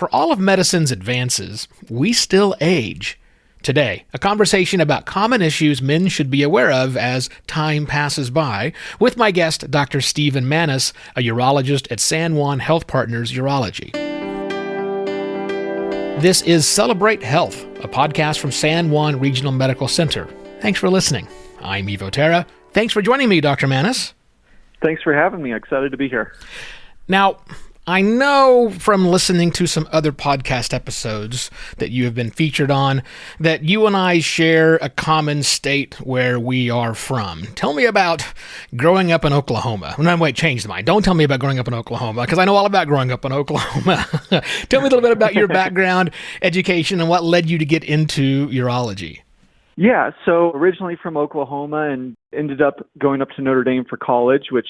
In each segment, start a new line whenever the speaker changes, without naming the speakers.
For all of medicine's advances, we still age. Today, a conversation about common issues men should be aware of as time passes by, with my guest, Dr. Stephen Maness, a urologist at San Juan Health Partners Urology. This is Celebrate Health, a podcast from San Juan Regional Medical Center. Thanks for listening. I'm Evo Terra. Thanks for joining me, Dr. Maness.
Thanks for having me. Excited to be here.
Now, I know from listening to some other podcast episodes that you have been featured on that you and I share a common state where we are from. Tell me about growing up in Oklahoma. No, wait, change the mind. Don't tell me about growing up in Oklahoma, because I know all about growing up in Oklahoma. Tell me a little bit about your background, education, and what led you to get into urology.
Yeah, so originally from Oklahoma and ended up going up to Notre Dame for college, which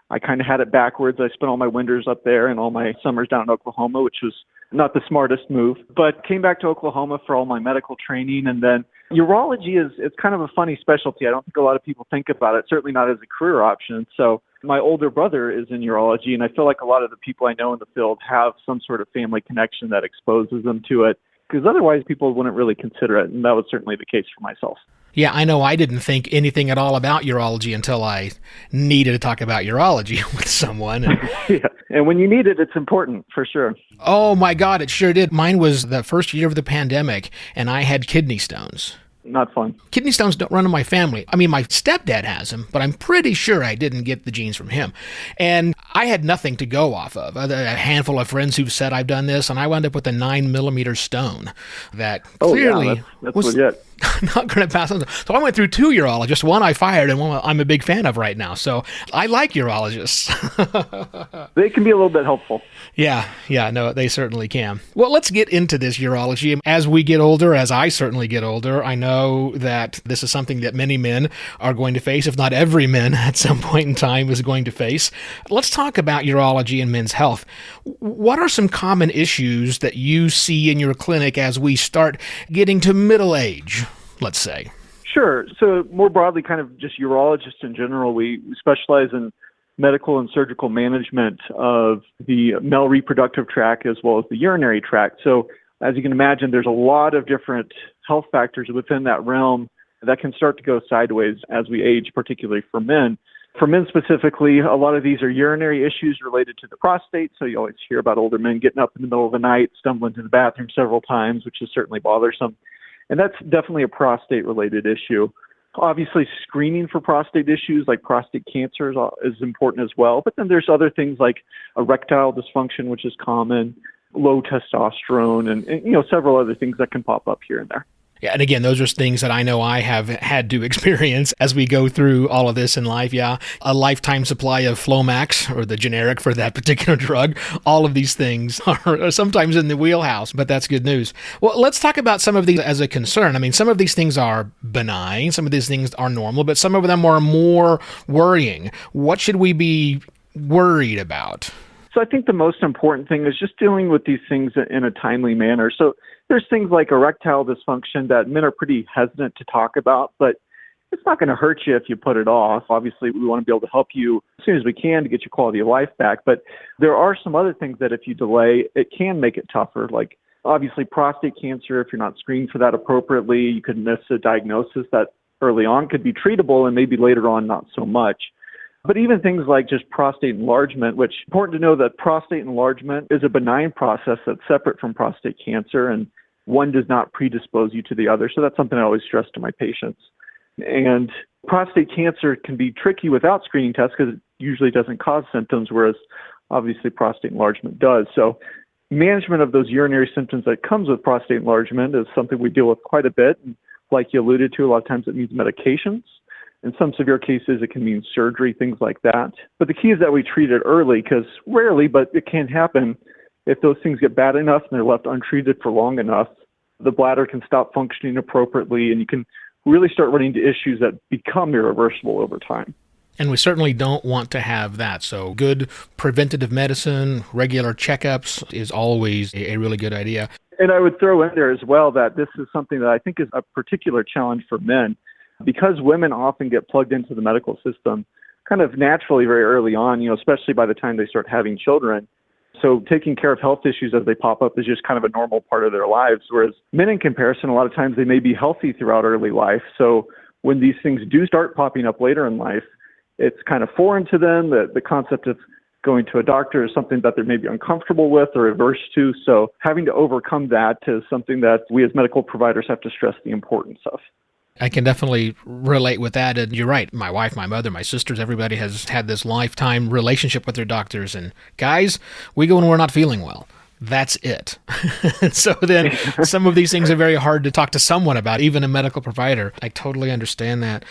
I kind of had it backwards. I spent all my winters up there and all my summers down in Oklahoma, which was not the smartest move, but came back to Oklahoma for all my medical training. And then urology it's kind of a funny specialty. I don't think a lot of people think about it, certainly not as a career option. So my older brother is in urology, and I feel like a lot of the people I know in the field have some sort of family connection that exposes them to it, because otherwise people wouldn't really consider it. And that was certainly the case for myself.
Yeah, I know I didn't think anything at all about urology until I needed to talk about urology with someone.
Yeah, and when you need it, it's important, for sure.
Oh my God, it sure did. Mine was the first year of the pandemic, and I had kidney stones.
Not fun.
Kidney stones don't run in my family. I mean, my stepdad has them, but I'm pretty sure I didn't get the genes from him. And I had nothing to go off of. A handful of friends who've said I've done this, and I wound up with a 9mm stone that clearly
that's
was
legit.
Not going to pass on. So I went through two urologists, one I fired and one I'm a big fan of right now. So I like urologists.
They can be a little bit helpful.
Yeah, no, they certainly can. Well, let's get into this urology. As we get older, as I certainly get older, I know that this is something that many men are going to face, if not every man at some point in time is going to face. Let's talk about urology and men's health. What are some common issues that you see in your clinic as we start getting to middle age, let's say?
Sure. So more broadly, kind of just urologists in general, we specialize in medical and surgical management of the male reproductive tract as well as the urinary tract. So as you can imagine, there's a lot of different health factors within that realm that can start to go sideways as we age, particularly for men. For men specifically, a lot of these are urinary issues related to the prostate. So you always hear about older men getting up in the middle of the night, stumbling to the bathroom several times, which is certainly bothersome. And that's definitely a prostate-related issue. Obviously, screening for prostate issues like prostate cancer is important as well. But then there's other things like erectile dysfunction, which is common, low testosterone, and several other things that can pop up here and there.
Yeah, and again, those are things that I know I have had to experience as we go through all of this in life. Yeah, a lifetime supply of Flomax, or the generic for that particular drug. All of these things are sometimes in the wheelhouse, but that's good news. Well, let's talk about some of these as a concern. I mean, some of these things are benign, some of these things are normal, but some of them are more worrying. What should we be worried about?
So I think the most important thing is just dealing with these things in a timely manner. So there's things like erectile dysfunction that men are pretty hesitant to talk about, but it's not going to hurt you if you put it off. Obviously, we want to be able to help you as soon as we can to get your quality of life back. But there are some other things that if you delay, it can make it tougher. Like obviously prostate cancer, if you're not screened for that appropriately, you could miss a diagnosis that early on could be treatable and maybe later on not so much. But even things like just prostate enlargement, which is important to know that prostate enlargement is a benign process that's separate from prostate cancer, and one does not predispose you to the other. So that's something I always stress to my patients. And prostate cancer can be tricky without screening tests because it usually doesn't cause symptoms, whereas obviously prostate enlargement does. So management of those urinary symptoms that comes with prostate enlargement is something we deal with quite a bit. And like you alluded to, a lot of times it means medications. In some severe cases, it can mean surgery, things like that. But the key is that we treat it early, because rarely, but it can happen, if those things get bad enough and they're left untreated for long enough, the bladder can stop functioning appropriately, and you can really start running into issues that become irreversible over time.
And we certainly don't want to have that. So good preventative medicine, regular checkups is always a really good idea.
And I would throw in there as well that this is something that I think is a particular challenge for men. Because women often get plugged into the medical system kind of naturally very early on, especially by the time they start having children, So taking care of health issues as they pop up is just kind of a normal part of their lives. Whereas men, in comparison, a lot of times they may be healthy throughout early life. So when these things do start popping up later in life, it's kind of foreign to them. The concept of going to a doctor is something that they're maybe uncomfortable with or averse to. So having to overcome that is something that we as medical providers have to stress the importance of.
I can definitely relate with that. And you're right. My wife, my mother, my sisters, everybody has had this lifetime relationship with their doctors. And guys, we go when we're not feeling well. That's it. So then some of these things are very hard to talk to someone about, even a medical provider. I totally understand that.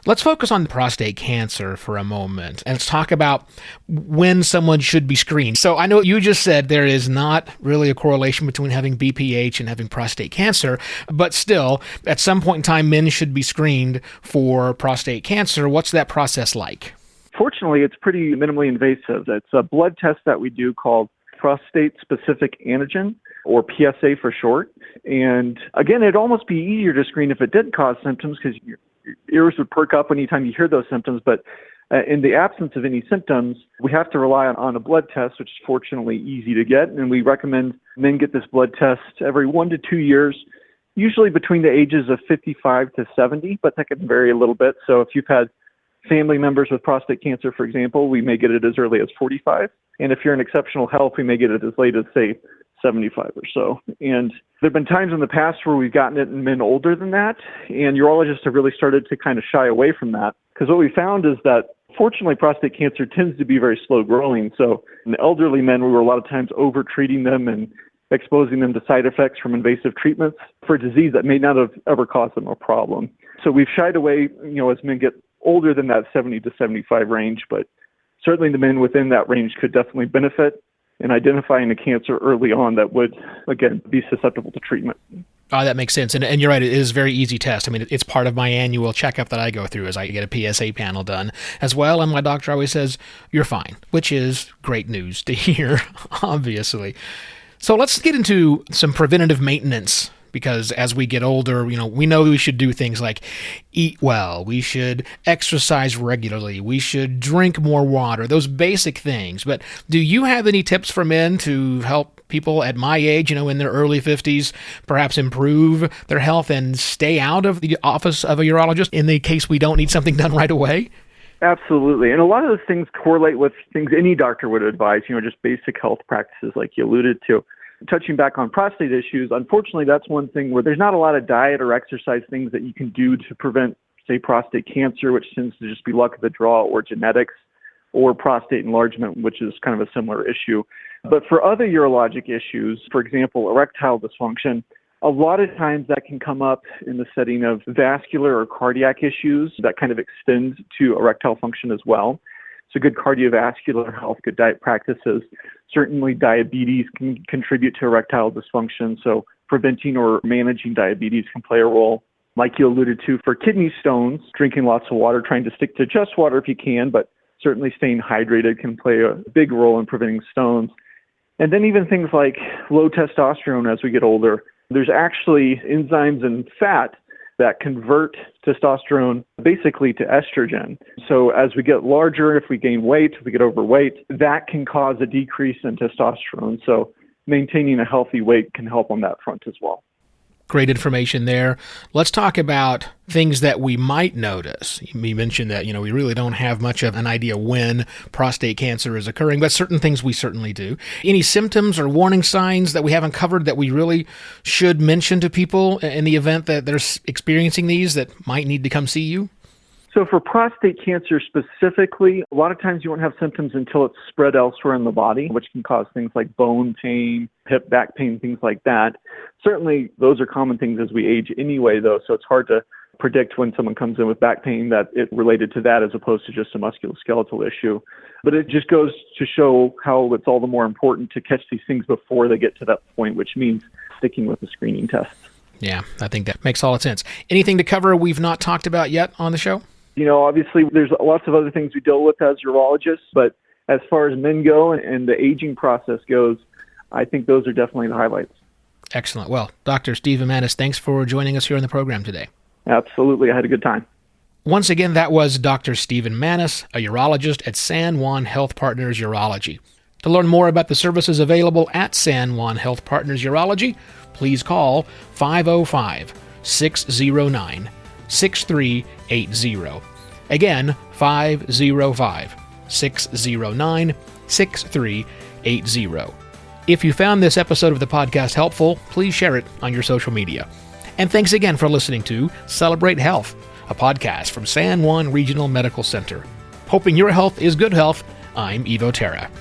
Let's focus on prostate cancer for a moment, and let's talk about when someone should be screened. So I know you just said there is not really a correlation between having BPH and having prostate cancer, but still, at some point in time, men should be screened for prostate cancer. What's that process like?
Fortunately, it's pretty minimally invasive. It's a blood test that we do called prostate-specific antigen, or PSA for short. And again, it'd almost be easier to screen if it did cause symptoms, because your ears would perk up anytime you hear those symptoms. But in the absence of any symptoms, we have to rely on a blood test, which is fortunately easy to get. And we recommend men get this blood test every 1 to 2 years, usually between the ages of 55 to 70, but that can vary a little bit. So if you've had family members with prostate cancer, for example, we may get it as early as 45. And if you're in exceptional health, we may get it as late as, say, 75 or so. And there have been times in the past where we've gotten it in men older than that, and urologists have really started to kind of shy away from that. Because what we found is that, fortunately, prostate cancer tends to be very slow growing. So in elderly men, we were a lot of times over-treating them and exposing them to side effects from invasive treatments for a disease that may not have ever caused them a problem. So we've shied away, as men get older than that 70 to 75 range, but certainly the men within that range could definitely benefit in identifying a cancer early on that would, again, be susceptible to treatment.
Oh, that makes sense. And you're right, it is a very easy test. I mean, it's part of my annual checkup that I go through as I get a PSA panel done as well. And my doctor always says, you're fine, which is great news to hear, obviously. So let's get into some preventative maintenance, because as we get older, we know we should do things like eat well, we should exercise regularly, we should drink more water, those basic things. But do you have any tips for men to help people at my age, in their early 50s, perhaps improve their health and stay out of the office of a urologist in the case we don't need something done right away?
Absolutely. And a lot of those things correlate with things any doctor would advise, just basic health practices like you alluded to. Touching back on prostate issues, unfortunately, that's one thing where there's not a lot of diet or exercise things that you can do to prevent, say, prostate cancer, which tends to just be luck of the draw, or genetics, or prostate enlargement, which is kind of a similar issue. But for other urologic issues, for example, erectile dysfunction, a lot of times that can come up in the setting of vascular or cardiac issues that kind of extend to erectile function as well. So good cardiovascular health, good diet practices. Certainly diabetes can contribute to erectile dysfunction. So preventing or managing diabetes can play a role. Like you alluded to, for kidney stones, drinking lots of water, trying to stick to just water if you can, but certainly staying hydrated can play a big role in preventing stones. And then even things like low testosterone as we get older. There's actually enzymes in fat that convert testosterone basically to estrogen. So as we get larger, if we gain weight, if we get overweight, that can cause a decrease in testosterone. So maintaining a healthy weight can help on that front as well.
Great information there. Let's talk about things that we might notice. You mentioned that, we really don't have much of an idea when prostate cancer is occurring, but certain things we certainly do. Any symptoms or warning signs that we haven't covered that we really should mention to people in the event that they're experiencing these that might need to come see you?
So for prostate cancer specifically, a lot of times you won't have symptoms until it's spread elsewhere in the body, which can cause things like bone pain, hip, back pain, things like that. Certainly, those are common things as we age anyway, though, so it's hard to predict when someone comes in with back pain that it's related to that as opposed to just a musculoskeletal issue. But it just goes to show how it's all the more important to catch these things before they get to that point, which means sticking with the screening tests.
Yeah, I think that makes all the sense. Anything to cover we've not talked about yet on the show?
Obviously, there's lots of other things we deal with as urologists, but as far as men go and the aging process goes, I think those are definitely the highlights.
Excellent. Well, Dr. Stephen Maness, thanks for joining us here on the program today.
Absolutely. I had a good time.
Once again, that was Dr. Stephen Maness, a urologist at San Juan Health Partners Urology. To learn more about the services available at San Juan Health Partners Urology, please call 505-609-6380. Again, 505-609-6380. If you found this episode of the podcast helpful, please share it on your social media. And thanks again for listening to Celebrate Health, a podcast from San Juan Regional Medical Center. Hoping your health is good health, I'm Evo Terra.